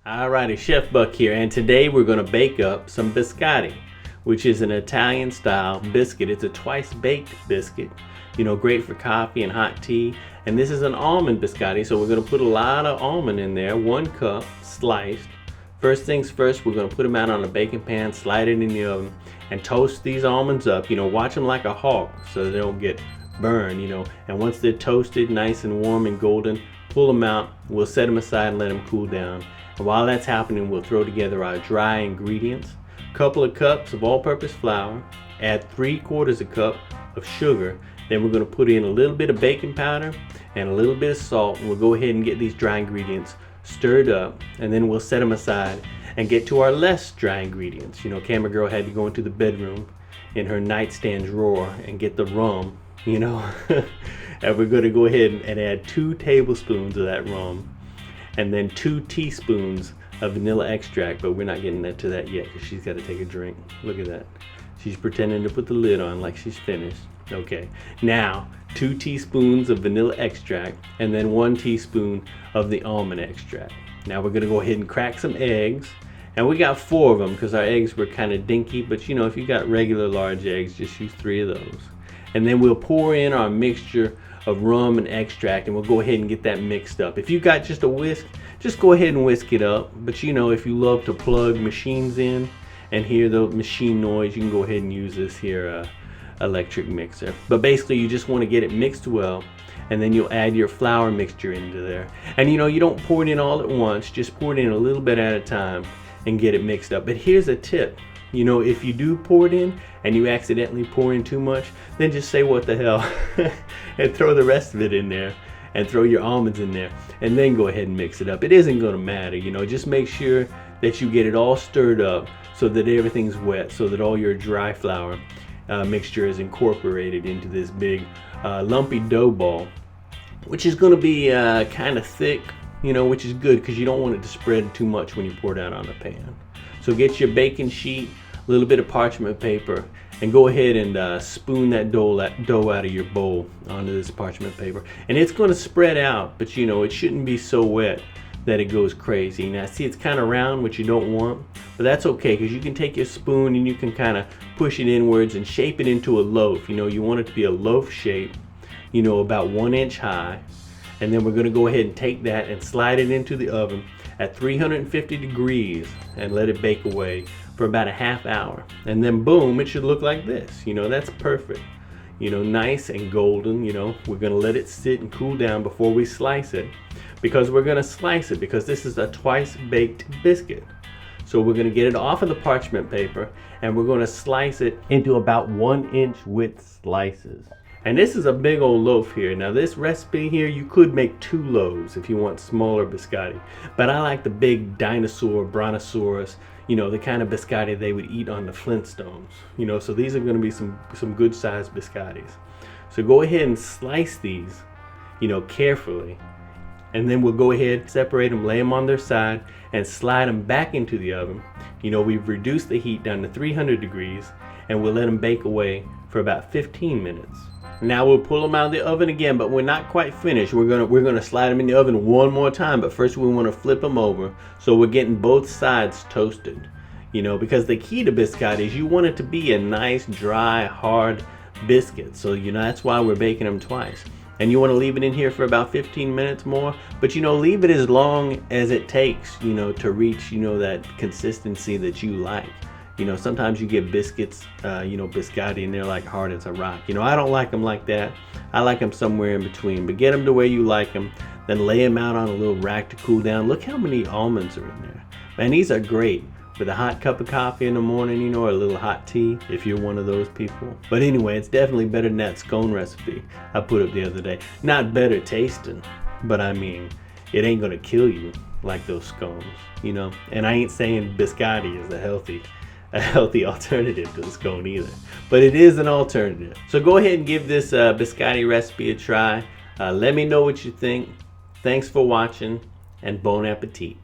Alrighty, Chef Buck here, and today we're going to bake up some biscotti, which is an Italian style biscuit. It's a twice baked biscuit, great for coffee and hot tea. And this is an almond biscotti, so we're going to put a lot of almond in there, 1 cup sliced. First things first, we're going to put them out on a baking pan, slide it in the oven, and toast these almonds up. Watch them like a hawk so they don't get burned, and once they're toasted, nice and warm and golden, pull them out. We'll set them aside and let them cool down. And while that's happening, we'll throw together our dry ingredients. A couple of cups of all-purpose flour, add 3/4 a cup of sugar. Then we're going to put in a little bit of baking powder and a little bit of salt, and we'll go ahead and get these dry ingredients stirred up, and then we'll set them aside and get to our less dry ingredients. Camera girl had to go into the bedroom in her nightstand drawer and get the rum, and we're going to go ahead and add 2 tablespoons of that rum, and then 2 teaspoons of vanilla extract, but we're not getting to that yet because she's got to take a drink. Look at that. She's pretending to put the lid on like she's finished. Okay, now 2 teaspoons of vanilla extract and then 1 teaspoon of the almond extract. Now we're gonna go ahead and crack some eggs, and we got 4 of them because our eggs were kind of dinky, but if you got regular large eggs, just use 3 of those. And then we'll pour in our mixture of rum and extract, and we'll go ahead and get that mixed up. If you got just a whisk, just go ahead and whisk it up. But if you love to plug machines in and hear the machine noise, you can go ahead and use this here electric mixer. But basically you just want to get it mixed well, and then you'll add your flour mixture into there. And you don't pour it in all at once, just pour it in a little bit at a time and get it mixed up. But here's a tip. If you do pour it in and you accidentally pour in too much, then just say what the hell and throw the rest of it in there and throw your almonds in there and then go ahead and mix it up. It isn't going to matter, just make sure that you get it all stirred up so that everything's wet, so that all your dry flour mixture is incorporated into this big lumpy dough ball, which is going to be kind of thick, which is good because you don't want it to spread too much when you pour it out on the pan. So get your baking sheet, a little bit of parchment paper, and go ahead and spoon that dough out of your bowl onto this parchment paper. And it's going to spread out, but it shouldn't be so wet that it goes crazy. Now see, it's kind of round, which you don't want, but that's okay because you can take your spoon and you can kind of push it inwards and shape it into a loaf. You want it to be a loaf shape, about 1 inch high. And then we're going to go ahead and take that and slide it into the oven at 350 degrees and let it bake away for about a ½ hour. And then boom, it should look like this. That's perfect. Nice and golden. We're going to let it sit and cool down before we slice it, because we're going to slice it because this is a twice baked biscuit. So we're going to get it off of the parchment paper and we're going to slice it into about 1 inch width slices. And this is a big old loaf here. Now this recipe here, you could make 2 loaves if you want smaller biscotti, but I like the big dinosaur, brontosaurus, the kind of biscotti they would eat on the Flintstones. So these are going to be some good sized biscottis. So go ahead and slice these, carefully. And then we'll go ahead, separate them, lay them on their side, and slide them back into the oven. We've reduced the heat down to 300 degrees, and we'll let them bake away for about 15 minutes. Now we'll pull them out of the oven again, but we're not quite finished. We're gonna slide them in the oven one more time, but first we want to flip them over so we're getting both sides toasted. Because the key to biscotti is you want it to be a nice, dry, hard biscuit. So that's why we're baking them twice. And you want to leave it in here for about 15 minutes more, but leave it as long as it takes, to reach, that consistency that you like. Sometimes you get biscuits, biscotti, and they're like hard as a rock. I don't like them like that. I like them somewhere in between, but get them the way you like them, then lay them out on a little rack to cool down. Look how many almonds are in there. Man, these are great with a hot cup of coffee in the morning, or a little hot tea if you're one of those people. But anyway, it's definitely better than that scone recipe I put up the other day. Not better tasting, but I mean, it ain't gonna kill you like those scones, And I ain't saying biscotti is a healthy alternative to the scone either, but it is an alternative. So go ahead and give this biscotti recipe a try. Let me know what you think. Thanks for watching, and bon appetit.